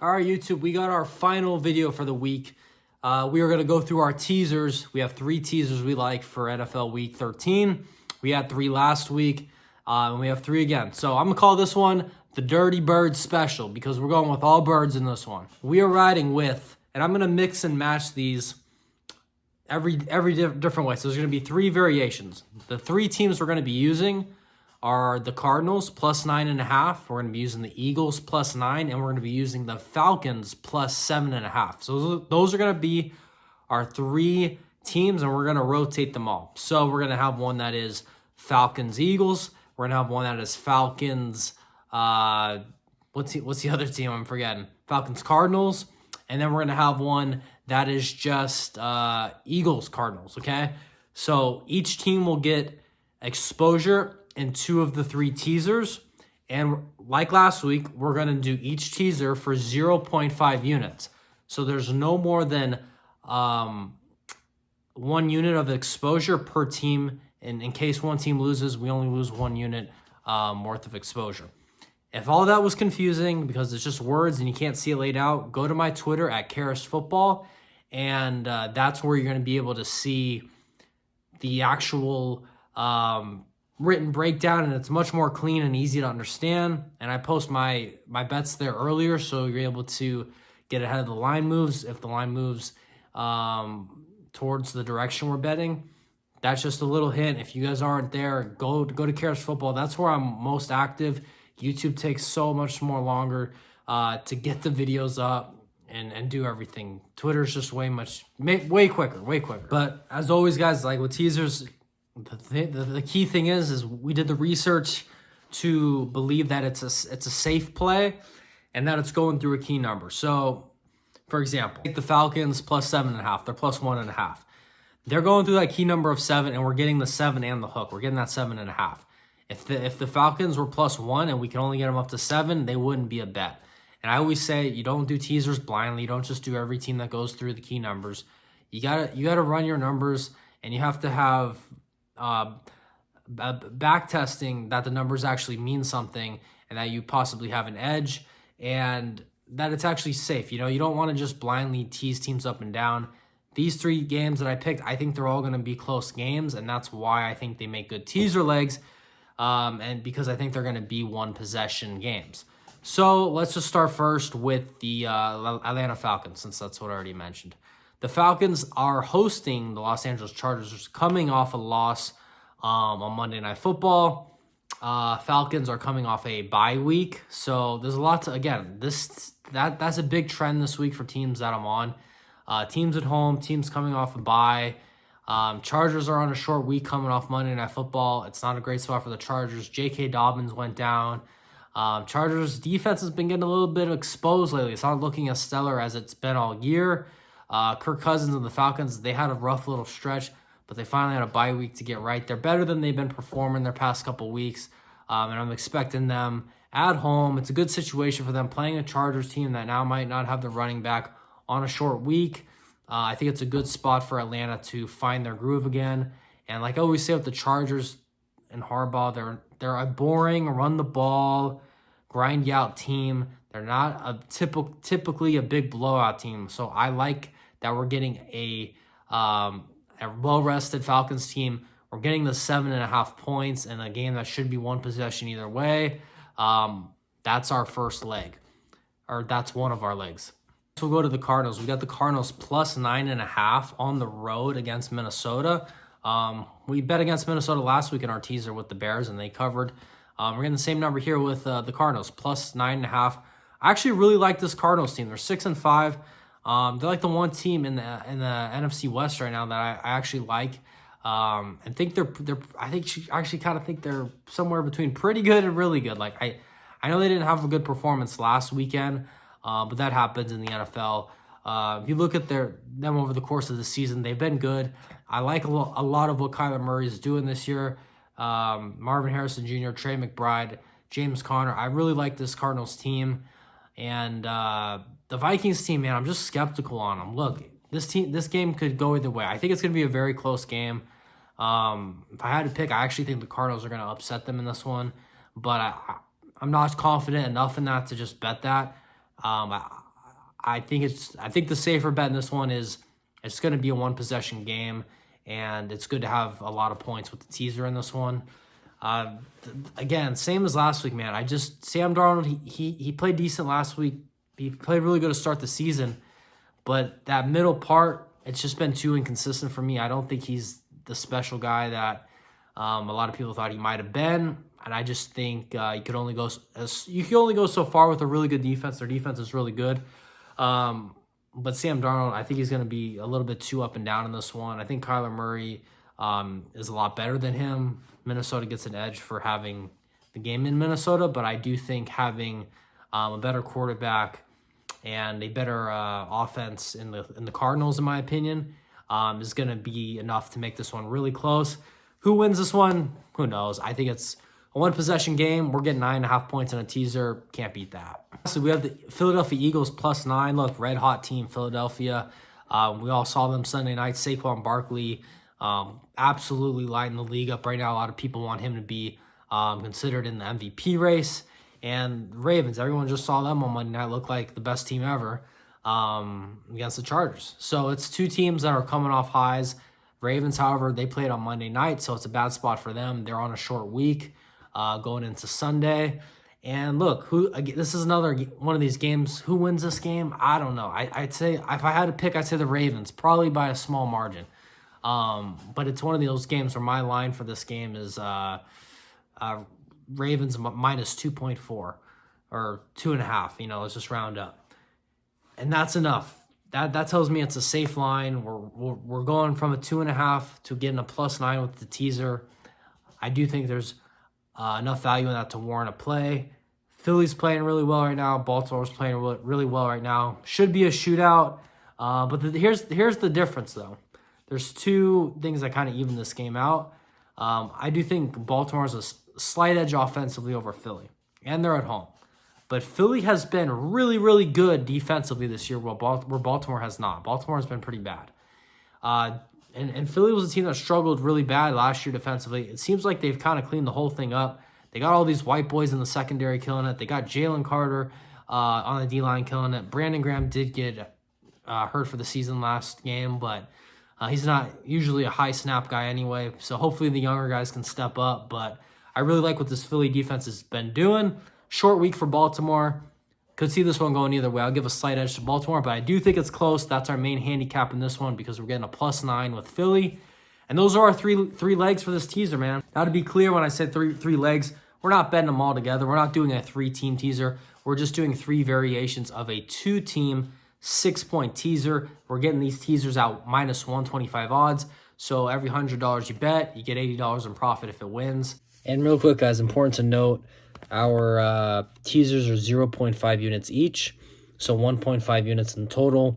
All right, YouTube, we got our final video for the week. We are going to go through our teasers. We have 3 teasers we like for NFL Week 13. We had 3 last week, and we have 3 again. So I'm going to call this one the Dirty Bird Special because we're going with all birds in this one. We are riding with, and I'm going to mix and match these every different way. So there's going to be 3 variations. The 3 teams we're going to be using are the Cardinals plus 9.5. We're going to be using the Eagles plus 9, and we're going to be using the Falcons plus 7.5. So those are going to be our 3 teams, and we're going to rotate them all. So we're going to have one that is Falcons Eagles. We're going to have one that is Falcons. What's the other team? I'm forgetting. Falcons Cardinals, and then we're going to have one that is just Eagles Cardinals. Okay, so each team will get exposure in 2 of the 3 teasers, and like last week, we're going to do each teaser for 0.5 units. So there's no more than 1 unit of exposure per team. And in case one team loses, we only lose 1 unit worth of exposure. If all that was confusing because it's just words and you can't see it laid out, go to my Twitter at @KarasFootball, and that's where you're going to be able to see the actual written breakdown, and it's much more clean and easy to understand. And I post my bets there earlier, so you're able to get ahead of the line moves. If the line moves towards the direction we're betting, that's just a little hint. If you guys aren't there, go to Karas Football. That's where I'm most active. YouTube takes so much more longer to get the videos up and do everything. Twitter's just way quicker. But as always, guys, like with teasers, the key thing is we did the research to believe that it's a safe play and that it's going through a key number. So, for example, take the Falcons plus 7.5. They're plus 1.5. They're going through that key number of 7, and we're getting the 7 and the hook. We're getting that 7.5. If the Falcons were plus 1 and we can only get them up to 7, they wouldn't be a bet. And I always say you don't do teasers blindly. You don't just do every team that goes through the key numbers. You gotta run your numbers, and you have to have back testing that the numbers actually mean something and that you possibly have an edge and that it's actually safe. You don't want to just blindly tease teams up and down. These 3 games that I picked, I think they're all going to be close games, and that's why I think they make good teaser legs, and because I think they're going to be 1-possession games. So let's just start first with the Atlanta Falcons, since that's what I already mentioned. The Falcons are hosting the Los Angeles Chargers, coming off a loss on Monday Night Football. Falcons are coming off a bye week, so there's a lot to, again, that's a big trend this week for teams that I'm on. Teams at home, teams coming off a bye. Chargers are on a short week coming off Monday Night Football. It's not a great spot for the Chargers. J.K. Dobbins went down. Chargers defense has been getting a little bit exposed lately. It's not looking as stellar as it's been all year. Kirk Cousins and the Falcons, they had a rough little stretch, but they finally had a bye week to get right. They're better than they've been performing their past couple weeks, and I'm expecting them at home. It's a good situation for them playing a Chargers team that now might not have the running back on a short week. I think it's a good spot for Atlanta to find their groove again. And like I always say with the Chargers and Harbaugh, they're a boring, run-the-ball, grind-out team. They're not a typically a big blowout team. So I like that we're getting a well-rested Falcons team. We're getting the 7.5 points in a game that should be 1 possession either way. That's our first leg, or that's one of our legs. So we'll go to the Cardinals. We got the Cardinals plus 9.5 on the road against Minnesota. We bet against Minnesota last week in our teaser with the Bears, and they covered. We're getting the same number here with the Cardinals, plus 9.5. I actually really like this Cardinals team. They're 6-5. They're like the one team in the NFC West right now that I actually like. And think think they're somewhere between pretty good and really good. Like I know they didn't have a good performance last weekend, but that happens in the NFL. If you look at them over the course of the season, they've been good. I like a lot of what Kyler Murray is doing this year. Marvin Harrison Jr., Trey McBride, James Conner. I really like this Cardinals team. And the Vikings team, man, I'm just skeptical on them. Look, this game could go either way. I think it's going to be a very close game. If I had to pick, I actually think the Cardinals are going to upset them in this one. But I'm not confident enough in that to just bet that. I think the safer bet in this one is it's going to be a one possession game, and it's good to have a lot of points with the teaser in this one. Again, same as last week, man. Sam Darnold, he played decent last week. He played really good to start the season, but that middle part, it's just been too inconsistent for me. I don't think he's the special guy that a lot of people thought he might have been, and I just think you can only go so far with a really good defense. Their defense is really good, but Sam Darnold, I think he's going to be a little bit too up and down in this one. I think Kyler Murray is a lot better than him. Minnesota gets an edge for having the game in Minnesota, but I do think having a better quarterback and a better offense in the Cardinals, in my opinion, is going to be enough to make this one really close. Who wins this one? Who knows? I think it's a one-possession game. We're getting 9.5 points in a teaser. Can't beat that. So we have the Philadelphia Eagles +9. Look, red-hot team, Philadelphia. We all saw them Sunday night. Saquon Barkley absolutely lighting the league up right now. A lot of people want him to be considered in the MVP race. And Ravens, everyone just saw them on Monday night look like the best team ever against the Chargers. So it's two teams that are coming off highs. Ravens, however, they played on Monday night, so it's a bad spot for them. They're on a short week going into Sunday. And look, this is another one of these games. Who wins this game? I don't know. I'd say, if I had to pick, I'd say the Ravens, probably by a small margin. But it's one of those games where my line for this game is Ravens minus 2.4 or 2.5. Let's just round up. And that's enough. That tells me it's a safe line. We're going from a 2.5 to getting a +9 with the teaser. I do think there's enough value in that to warrant a play. Philly's playing really well right now. Baltimore's playing really well right now. Should be a shootout. But here's the difference, though. There's two things that kind of even this game out. I do think Baltimore's a slight edge offensively over Philly, and they're at home. But Philly has been really, really good defensively this year, where Baltimore has not. Baltimore has been pretty bad. And Philly was a team that struggled really bad last year defensively. It seems like they've kind of cleaned the whole thing up. They got all these white boys in the secondary killing it. They got Jalen Carter on the D-line killing it. Brandon Graham did get hurt for the season last game, but he's not usually a high snap guy anyway. So hopefully the younger guys can step up. But I really like what this Philly defense has been doing. Short week for Baltimore. Could see this one going either way. I'll give a slight edge to Baltimore, but I do think it's close. That's our main handicap in this one because we're getting a +9 with Philly. And those are our three legs for this teaser, man. Now, to be clear, when I said three legs, we're not betting them all together. We're not doing a 3-team teaser. We're just doing 3 variations of a 2-team 6-point teaser. We're getting these teasers out -125 odds. So every $100 you bet, you get $80 in profit if it wins. And real quick, guys, important to note, our teasers are 0.5 units each, so 1.5 units in total.